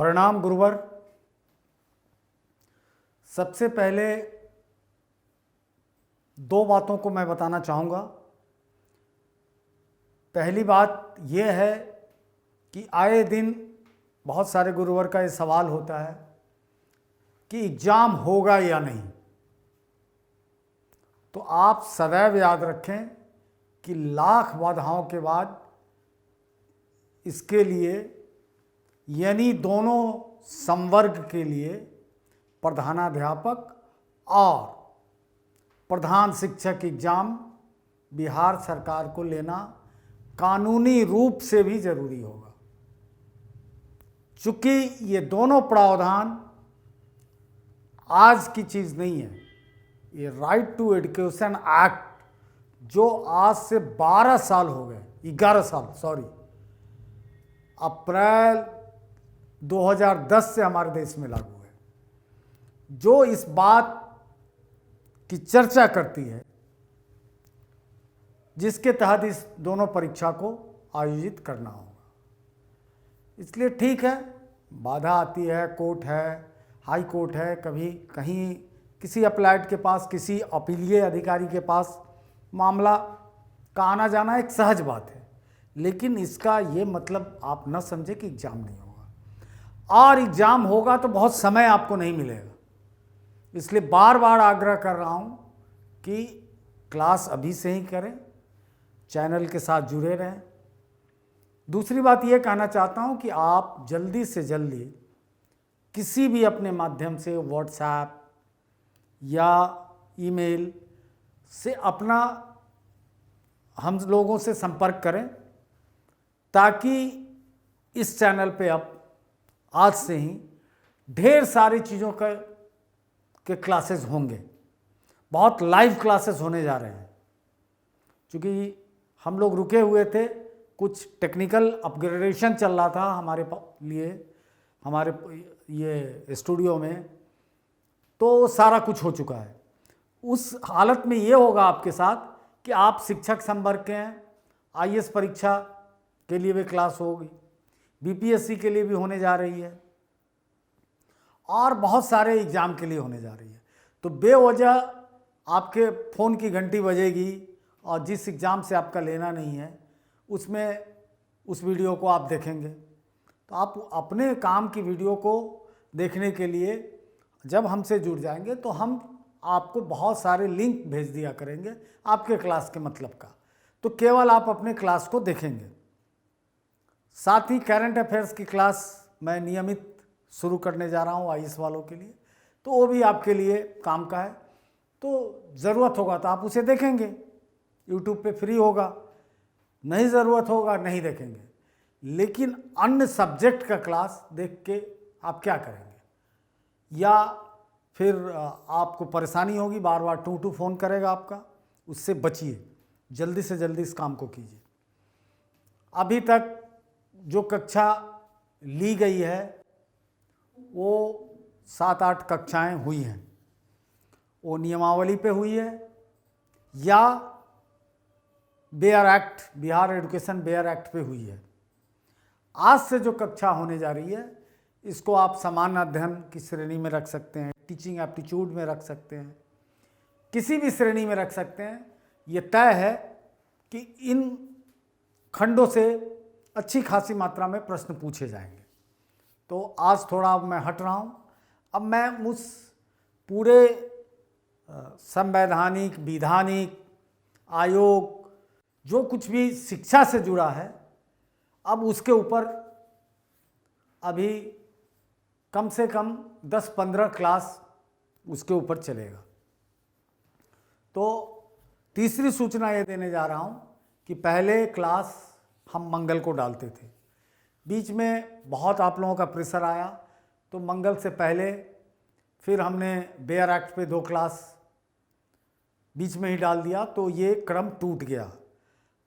प्रणाम गुरुवर। सबसे पहले दो बातों को मैं बताना चाहूँगा। पहली बात यह है कि आए दिन बहुत सारे गुरुवर का ये सवाल होता है कि एग्ज़ाम होगा या नहीं। तो आप सदैव याद रखें कि लाख बाधाओं के बाद इसके लिए यानी दोनों संवर्ग के लिए प्रधानाध्यापक और प्रधान शिक्षक एग्ज़ाम बिहार सरकार को लेना कानूनी रूप से भी ज़रूरी होगा, चूँकि ये दोनों प्रावधान आज की चीज़ नहीं है। ये राइट टू एजुकेशन एक्ट जो आज से 12 साल हो गए, 11 साल सॉरी, अप्रैल 2010 से हमारे देश में लागू है, जो इस बात की चर्चा करती है जिसके तहत इस दोनों परीक्षा को आयोजित करना होगा। इसलिए ठीक है, बाधा आती है, कोर्ट है, हाई कोर्ट है, कभी कहीं किसी अप्लाइड के पास, किसी अपीलीय अधिकारी के पास मामला का आना जाना एक सहज बात है, लेकिन इसका ये मतलब आप न समझे कि एग्ज़ाम नहीं होगा। और एग्ज़ाम होगा तो बहुत समय आपको नहीं मिलेगा। इसलिए बार बार आग्रह कर रहा हूँ कि क्लास अभी से ही करें, चैनल के साथ जुड़े रहें। दूसरी बात ये कहना चाहता हूँ कि आप जल्दी से जल्दी किसी भी अपने माध्यम से व्हाट्सएप या ईमेल से अपना हम लोगों से संपर्क करें, ताकि इस चैनल पे अब आज से ही ढेर सारी चीज़ों के क्लासेस होंगे। बहुत लाइव क्लासेस होने जा रहे हैं, क्योंकि हम लोग रुके हुए थे, कुछ टेक्निकल अपग्रेडेशन चल रहा था हमारे लिए, हमारे ये स्टूडियो में, तो सारा कुछ हो चुका है। उस हालत में ये होगा आपके साथ कि आप शिक्षक संवर्ग के हैं, आईएएस परीक्षा के लिए भी क्लास होगी, बीपीएससी के लिए भी होने जा रही है, और बहुत सारे एग्ज़ाम के लिए होने जा रही है। तो बेवजह आपके फ़ोन की घंटी बजेगी और जिस एग्ज़ाम से आपका लेना नहीं है उसमें उस वीडियो को आप देखेंगे। तो आप अपने काम की वीडियो को देखने के लिए जब हमसे जुड़ जाएंगे तो हम आपको बहुत सारे लिंक भेज दिया करेंगे आपके क्लास के मतलब का, तो केवल आप अपने क्लास को देखेंगे। साथ ही करंट अफेयर्स की क्लास मैं नियमित शुरू करने जा रहा हूँ आईएएस वालों के लिए, तो वो भी आपके लिए काम का है। तो ज़रूरत होगा तो आप उसे देखेंगे, यूट्यूब पे फ्री होगा, नहीं ज़रूरत होगा नहीं देखेंगे। लेकिन अन्य सब्जेक्ट का क्लास देख के आप क्या करेंगे, या फिर आपको परेशानी होगी, बार बार टू फ़ोन करेगा आपका, उससे बचिए, जल्दी से जल्दी इस काम को कीजिए। अभी तक जो कक्षा ली गई है वो 7-8 कक्षाएं हुई हैं, वो नियमावली पे हुई है या bare act, Bihar education bare act पे हुई है। आज से जो कक्षा होने जा रही है इसको आप सामान्य अध्ययन की श्रेणी में रख सकते हैं, टीचिंग एप्टीट्यूड में रख सकते हैं, किसी भी श्रेणी में रख सकते हैं। ये तय है कि इन खंडों से अच्छी खासी मात्रा में प्रश्न पूछे जाएंगे। तो आज थोड़ा मैं हट रहा हूँ, अब मैं उस पूरे संवैधानिक, विधानिक, आयोग, जो कुछ भी शिक्षा से जुड़ा है, अब उसके ऊपर अभी कम से कम 10-15 क्लास उसके ऊपर चलेगा। तो तीसरी सूचना ये देने जा रहा हूँ कि पहले क्लास हम मंगल को डालते थे, बीच में बहुत आप लोगों का प्रेशर आया तो मंगल से पहले फिर हमने बेयर एक्ट पे 2 क्लास बीच में ही डाल दिया, तो ये क्रम टूट गया।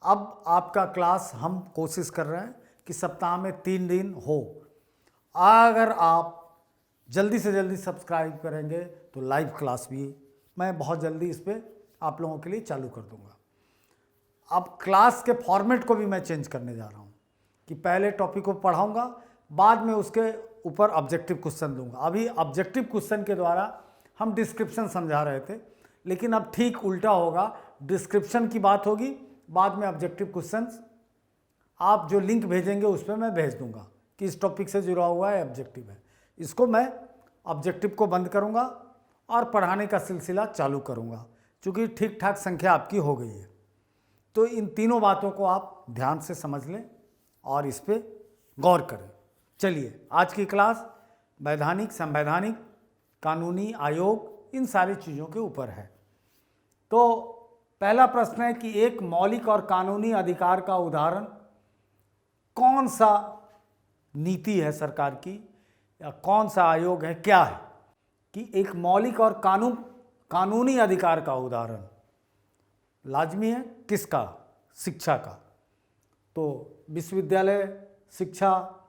अब आपका क्लास हम कोशिश कर रहे हैं कि सप्ताह में 3 दिन हो। अगर आप जल्दी से जल्दी सब्सक्राइब करेंगे तो लाइव क्लास भी मैं बहुत जल्दी इस पर आप लोगों के लिए चालू कर दूंगा। अब क्लास के फॉर्मेट को भी मैं चेंज करने जा रहा हूँ कि पहले टॉपिक को पढ़ाऊँगा, बाद में उसके ऊपर ऑब्जेक्टिव क्वेश्चन दूंगा। अभी ऑब्जेक्टिव क्वेश्चन के द्वारा हम डिस्क्रिप्शन समझा रहे थे, लेकिन अब ठीक उल्टा होगा, डिस्क्रिप्शन की बात होगी, बाद में ऑब्जेक्टिव क्वेश्चन आप जो लिंक भेजेंगे उस पर मैं भेज दूंगा कि इस टॉपिक से जुड़ा हुआ है, ऑब्जेक्टिव है। इसको मैं ऑब्जेक्टिव को बंद करूंगा और पढ़ाने का सिलसिला चालू करूंगा, क्योंकि ठीक ठाक संख्या आपकी हो गई है। तो इन तीनों बातों को आप ध्यान से समझ लें और इस पर गौर करें। चलिए, आज की क्लास वैधानिक, संवैधानिक, कानूनी आयोग, इन सारी चीज़ों के ऊपर है। तो पहला प्रश्न है कि एक मौलिक और कानूनी अधिकार का उदाहरण कौन सा नीति है सरकार की, या कौन सा आयोग है, क्या है कि एक मौलिक और कानूनी अधिकार का उदाहरण लाजमी है किसका? शिक्षा का। तो विश्वविद्यालय शिक्षा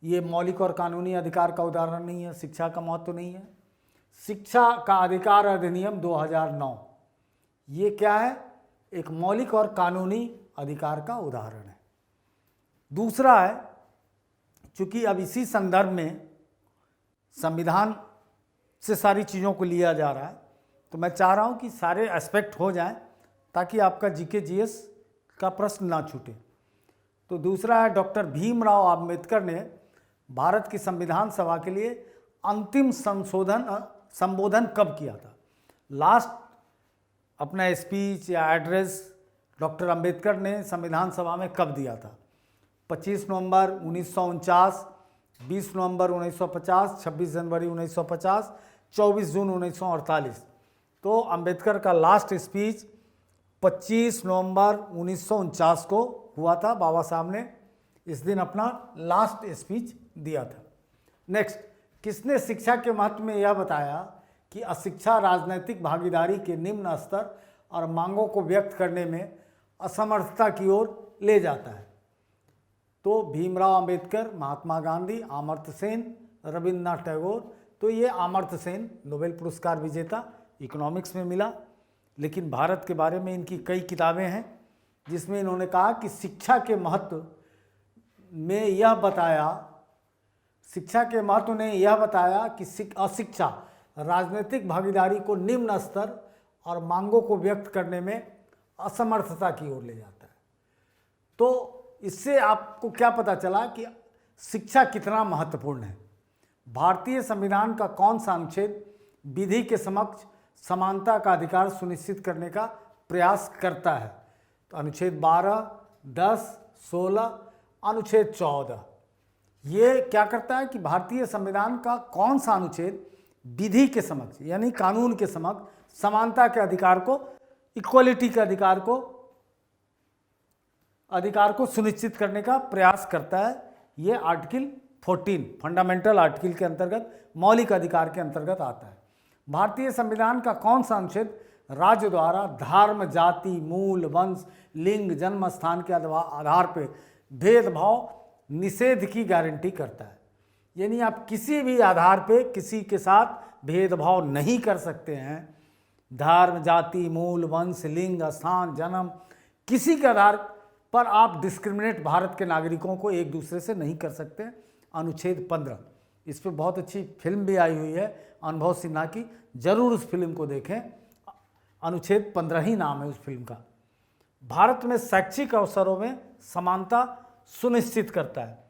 ये मौलिक और कानूनी अधिकार का उदाहरण नहीं है, शिक्षा का महत्व नहीं है। शिक्षा का अधिकार अधिनियम 2009 ये क्या है? एक मौलिक और कानूनी अधिकार का उदाहरण है। दूसरा है, चूंकि अब इसी संदर्भ में संविधान से सारी चीज़ों को लिया जा रहा है, तो मैं चाह रहा हूँ कि सारे एस्पेक्ट हो जाएं ताकि आपका जीके जीएस का प्रश्न ना छूटे। तो दूसरा है, डॉक्टर भीमराव अम्बेडकर ने भारत की संविधान सभा के लिए अंतिम संबोधन कब किया था? लास्ट अपना स्पीच या एड्रेस डॉक्टर अम्बेडकर ने संविधान सभा में कब दिया था? 25 नवंबर 1949, 20 नवंबर 1950, 26 जनवरी 1950, 24 जून 1948। तो अम्बेडकर का लास्ट स्पीच 25 नवंबर 1949 को हुआ था। बाबा साहब ने इस दिन अपना लास्ट स्पीच दिया था। नेक्स्ट, किसने शिक्षा के महत्व में यह बताया कि अशिक्षा राजनीतिक भागीदारी के निम्न स्तर और मांगों को व्यक्त करने में असमर्थता की ओर ले जाता है? तो भीमराव अंबेडकर, महात्मा गांधी, अमर्त्य सेन, रविन्द्रनाथ टैगोर। तो ये अमर्त्य सेन नोबेल पुरस्कार विजेता, इकोनॉमिक्स में मिला, लेकिन भारत के बारे में इनकी कई किताबें हैं जिसमें इन्होंने कहा कि शिक्षा के महत्व में यह बताया, शिक्षा के महत्व ने यह बताया कि अशिक्षा राजनीतिक भागीदारी को निम्न स्तर और मांगों को व्यक्त करने में असमर्थता की ओर ले जाता है। तो इससे आपको क्या पता चला कि शिक्षा कितना महत्वपूर्ण है? भारतीय संविधान का कौन सा अनुच्छेद विधि के समक्ष समानता का अधिकार सुनिश्चित करने का प्रयास करता है? तो अनुच्छेद 12, 10, 16, अनुच्छेद 14 ये क्या करता है कि भारतीय संविधान का कौन सा अनुच्छेद विधि के समक्ष यानी कानून के समक्ष समानता के अधिकार को, इक्वलिटी के अधिकार को सुनिश्चित करने का प्रयास करता है? ये आर्टिकल 14 फंडामेंटल आर्टिकल के अंतर्गत, मौलिक अधिकार के अंतर्गत आता है। भारतीय संविधान का कौन सा अनुच्छेद राज्य द्वारा धर्म, जाति, मूल, वंश, लिंग, जन्म स्थान के आधार पर भेदभाव निषेध की गारंटी करता है? यानी आप किसी भी आधार पे किसी के साथ भेदभाव नहीं कर सकते हैं। धर्म, जाति, मूल, वंश, लिंग, स्थान, जन्म, किसी के आधार पर आप डिस्क्रिमिनेट भारत के नागरिकों को एक दूसरे से नहीं कर सकते। अनुच्छेद 15, इस पर बहुत अच्छी फिल्म भी आई हुई है अनुभव सिन्हा की, जरूर उस फिल्म को देखें। अनुच्छेद 15 ही नाम है उस फिल्म का। भारत में शैक्षिक अवसरों में समानता सुनिश्चित करता है।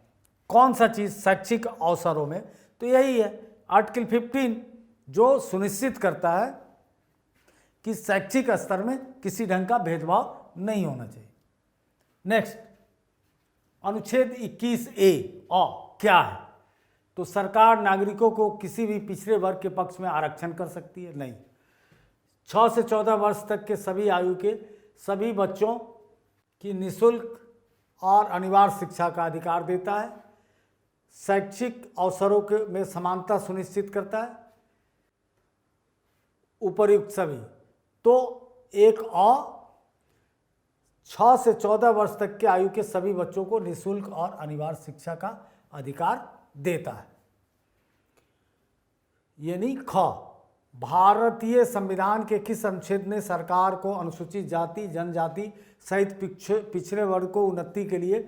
कौन सा चीज़ शैक्षिक अवसरों में? तो यही है आर्टिकल 15 जो सुनिश्चित करता है कि शैक्षिक स्तर में किसी ढंग का भेदभाव नहीं होना चाहिए। नेक्स्ट, अनुच्छेद 21A क्या है? तो सरकार नागरिकों को किसी भी पिछड़े वर्ग के पक्ष में आरक्षण कर सकती है? नहीं। 6 से 14 वर्ष तक के सभी आयु के सभी बच्चों की निःशुल्क और अनिवार्य शिक्षा का अधिकार देता है। शैक्षिक अवसरों के में समानता सुनिश्चित करता है। उपर्युक्त सभी। तो एक 6 से 14 वर्ष तक के आयु के सभी बच्चों को निःशुल्क और अनिवार्य शिक्षा का अधिकार देता है। यानी ख, भारतीय संविधान के किस अनुच्छेद ने सरकार को अनुसूचित जाति, जनजाति सहित पिछड़े वर्ग को उन्नति के लिए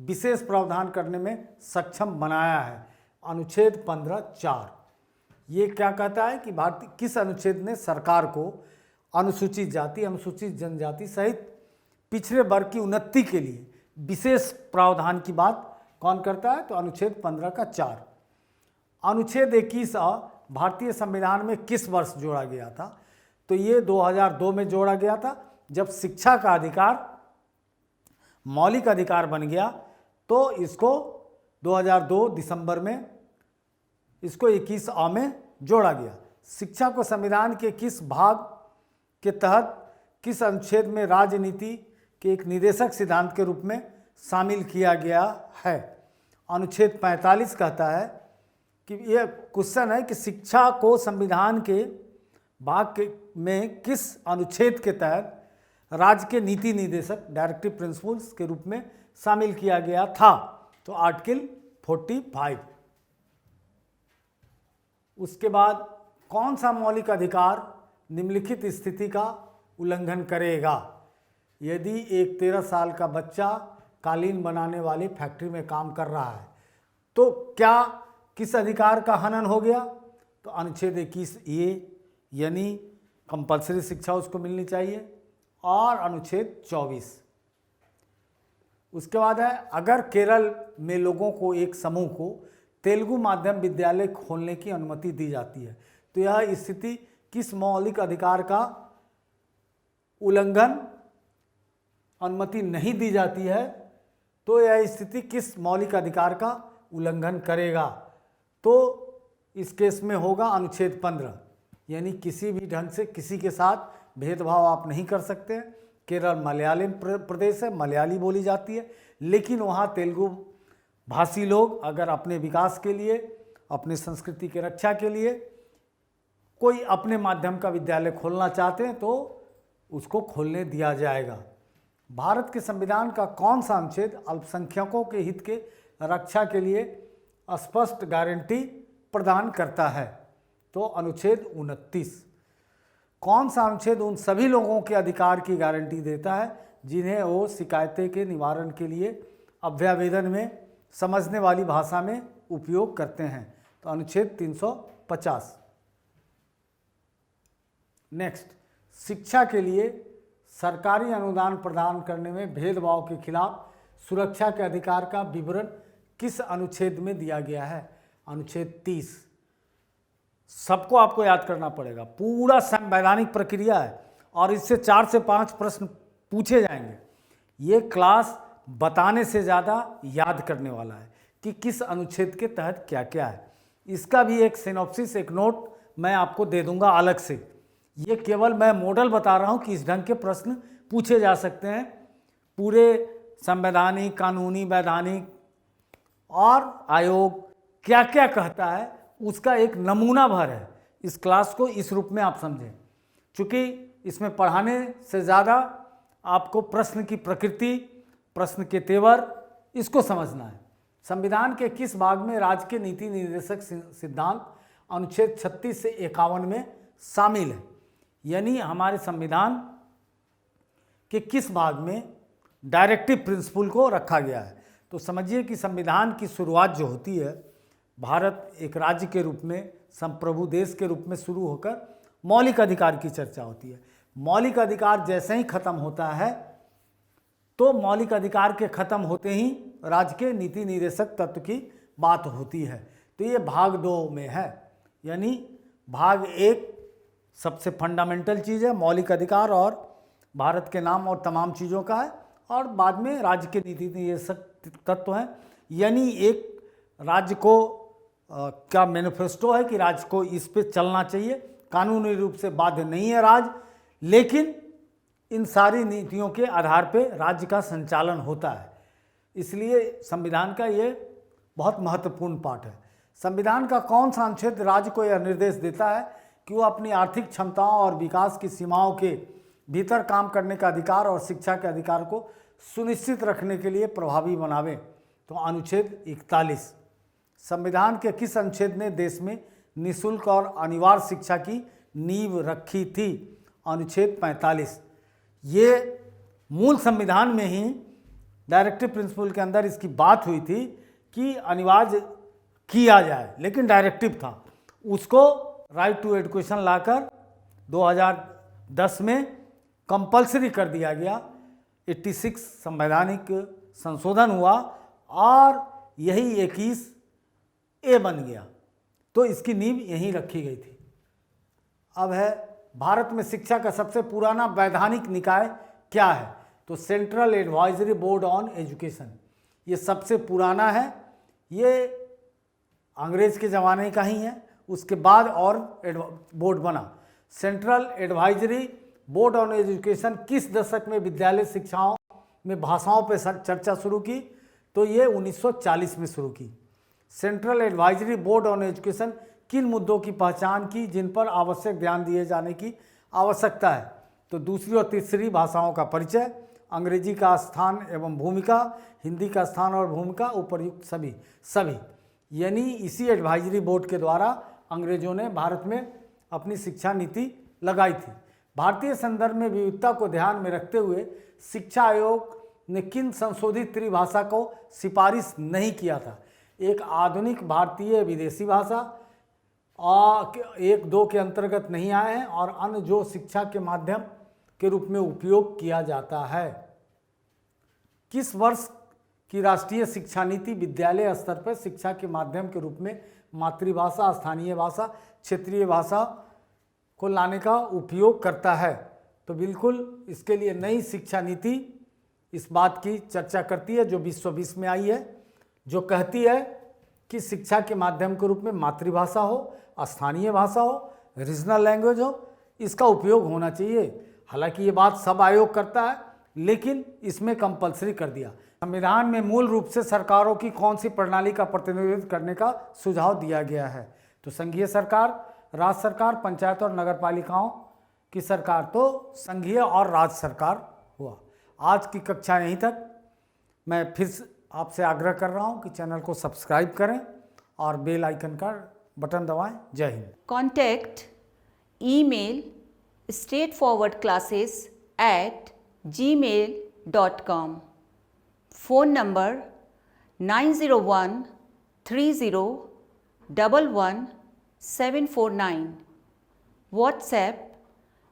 विशेष प्रावधान करने में सक्षम बनाया है। अनुच्छेद 15(4) ये क्या कहता है कि भारतीय किस अनुच्छेद ने सरकार को अनुसूचित जाति, अनुसूचित जनजाति सहित पिछड़े वर्ग की उन्नति के लिए विशेष प्रावधान की बात कौन करता है? तो अनुच्छेद 15(4). अनुच्छेद 21(a) भारतीय संविधान में किस वर्ष जोड़ा गया था? तो ये 2002 में जोड़ा गया था, जब शिक्षा का अधिकार मौलिक अधिकार बन गया तो इसको 2002 दिसंबर में इसको 21(a) में जोड़ा गया। शिक्षा को संविधान के किस भाग के तहत किस अनुच्छेद में राजनीति के एक निदेशक सिद्धांत के रूप में शामिल किया गया है? अनुच्छेद 45 कहता है कि यह क्वेश्चन है कि शिक्षा को संविधान के में किस अनुच्छेद के तहत राज्य के नीति निदेशक डायरेक्टिव प्रिंसिपल्स के रूप में शामिल किया गया था? तो आर्टिकल 45। उसके बाद कौन सा मौलिक अधिकार निम्नलिखित स्थिति का उल्लंघन करेगा? यदि एक 13 साल का बच्चा कालीन बनाने वाली फैक्ट्री में काम कर रहा है तो क्या किस अधिकार का हनन हो गया? तो अनुच्छेद 21(a) यानी कंपलसरी शिक्षा उसको मिलनी चाहिए, और अनुच्छेद 24। उसके बाद है अगर केरल में लोगों को एक समूह को तेलुगु माध्यम विद्यालय खोलने की अनुमति दी जाती है तो यह स्थिति किस मौलिक अधिकार का उल्लंघन, अनुमति नहीं दी जाती है तो यह स्थिति किस मौलिक अधिकार का उल्लंघन करेगा? तो इस केस में होगा अनुच्छेद 15, यानी किसी भी ढंग से किसी के साथ भेदभाव आप नहीं कर सकते। केरल मलयालम प्रदेश है, मलयाली बोली जाती है, लेकिन वहाँ तेलुगु भाषी लोग अगर अपने विकास के लिए, अपने संस्कृति की रक्षा के लिए कोई अपने माध्यम का विद्यालय खोलना चाहते हैं तो उसको खोलने दिया जाएगा। भारत के संविधान का कौन सा अनुच्छेद अल्पसंख्यकों के हित के रक्षा के लिए स्पष्ट गारंटी प्रदान करता है? तो अनुच्छेद 29। कौन सा अनुच्छेद उन सभी लोगों के अधिकार की गारंटी देता है जिन्हें वो शिकायतें के निवारण के लिए अभ्यावेदन में समझने वाली भाषा में उपयोग करते हैं? तो अनुच्छेद 350। नेक्स्ट, शिक्षा के लिए सरकारी अनुदान प्रदान करने में भेदभाव के खिलाफ सुरक्षा के अधिकार का विवरण किस अनुच्छेद में दिया गया है? अनुच्छेद 30। सबको आपको याद करना पड़ेगा, पूरा संवैधानिक प्रक्रिया है और इससे 4 से 5 प्रश्न पूछे जाएंगे। ये क्लास बताने से ज़्यादा याद करने वाला है कि किस अनुच्छेद के तहत क्या क्या है। इसका भी एक सिनॉप्सिस, एक नोट मैं आपको दे दूंगा अलग से। ये केवल मैं मॉडल बता रहा हूँ कि इस ढंग के प्रश्न पूछे जा सकते हैं। पूरे संवैधानिक, कानूनी, वैधानिक और आयोग क्या क्या कहता है उसका एक नमूना भर है। इस क्लास को इस रूप में आप समझें, क्योंकि इसमें पढ़ाने से ज़्यादा आपको प्रश्न की प्रकृति, प्रश्न के तेवर, इसको समझना है। संविधान के किस भाग में राज्य के नीति निर्देशक सिद्धांत अनुच्छेद 36 से 51 में शामिल है? यानी हमारे संविधान के किस भाग में डायरेक्टिव प्रिंसिपल को रखा गया है? तो समझिए कि संविधान की शुरुआत जो होती है, भारत एक राज्य के रूप में, संप्रभु देश के रूप में शुरू होकर मौलिक अधिकार की चर्चा होती है। मौलिक अधिकार जैसे ही खत्म होता है तो मौलिक अधिकार के खत्म होते ही राज्य के नीति निर्देशक तत्व की बात होती है। तो ये भाग 2 में है, यानी भाग 1 सबसे फंडामेंटल चीज़ है, मौलिक अधिकार और भारत के नाम और तमाम चीज़ों का है, और बाद में राज्य के नीति निर्देशक तत्व हैं। यानी एक राज्य को क्या मैनिफेस्टो है कि राज्य को इस पे चलना चाहिए। कानूनी रूप से बाध्य नहीं है राज्य, लेकिन इन सारी नीतियों के आधार पे राज्य का संचालन होता है। इसलिए संविधान का ये बहुत महत्वपूर्ण पार्ट है। संविधान का कौन सा अनुच्छेद राज्य को यह निर्देश देता है कि वो अपनी आर्थिक क्षमताओं और विकास की सीमाओं के भीतर काम करने का अधिकार और शिक्षा के अधिकार को सुनिश्चित रखने के लिए प्रभावी बनावे? तो अनुच्छेद 41। संविधान के किस अनुच्छेद ने देश में निःशुल्क और अनिवार्य शिक्षा की नींव रखी थी? अनुच्छेद 45। ये मूल संविधान में ही डायरेक्टिव प्रिंसिपल के अंदर इसकी बात हुई थी कि अनिवार्य किया जाए, लेकिन डायरेक्टिव था, उसको राइट टू एजुकेशन लाकर 2010 में कंपलसरी कर दिया गया। 86 संवैधानिक संशोधन हुआ और यही 21A बन गया। तो इसकी नींव यहीं रखी गई थी। अब है भारत में शिक्षा का सबसे पुराना वैधानिक निकाय क्या है? तो central advisory board on education, ये सबसे पुराना है। ये अंग्रेज के ज़माने का ही है, उसके बाद और बोर्ड बना। Central advisory board on education किस दशक में विद्यालय शिक्षाओं में भाषाओं पर चर्चा शुरू की? तो ये 1940 में शुरू की। Central advisory board on education किन मुद्दों की पहचान की जिन पर आवश्यक ध्यान दिए जाने की आवश्यकता है? तो दूसरी और तीसरी भाषाओं का परिचय, अंग्रेजी का स्थान एवं भूमिका, हिंदी का स्थान और भूमिका, उपर्युक्त सभी। यानी इसी एडवाइजरी बोर्ड के द्वारा अंग्रेजों ने भारत में अपनी शिक्षा नीति लगाई थी। भारतीय संदर्भ में विविधता को ध्यान में रखते हुए शिक्षा आयोग ने किन संशोधित त्रिभाषा को सिफारिश नहीं किया था? एक आधुनिक भारतीय विदेशी भाषा 1-2 के अंतर्गत नहीं आए हैं और अन्य जो शिक्षा के माध्यम के रूप में उपयोग किया जाता है। किस वर्ष की राष्ट्रीय शिक्षा नीति विद्यालय स्तर पर शिक्षा के माध्यम के रूप में मातृभाषा, स्थानीय भाषा, क्षेत्रीय भाषा को लाने का उपयोग करता है? तो बिल्कुल इसके लिए नई शिक्षा नीति इस बात की चर्चा करती है जो 2020 में आई है, जो कहती है कि शिक्षा के माध्यम के रूप में मातृभाषा हो, स्थानीय भाषा हो, रीजनल लैंग्वेज हो, इसका उपयोग होना चाहिए। हालांकि ये बात सब आयोग करता है, लेकिन इसमें कंपलसरी कर दिया। संविधान में मूल रूप से सरकारों की कौन सी प्रणाली का प्रतिनिधित्व करने का सुझाव दिया गया है? तो संघीय सरकार, राज्य सरकार, पंचायत और नगर पालिकाओं की सरकार। तो संघीय और राज्य सरकार हुआ। आज की कक्षा यहीं तक। मैं फिर आपसे आग्रह कर रहा हूं कि चैनल को सब्सक्राइब करें और बेल आइकन का बटन दबाएं। जय Hind. Contact email straightforwardclasses@gmail.com. Phone number 90130111749. WhatsApp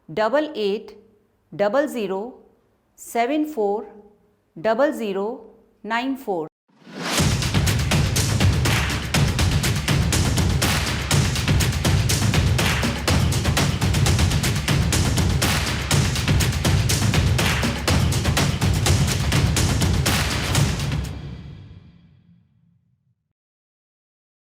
8800740094.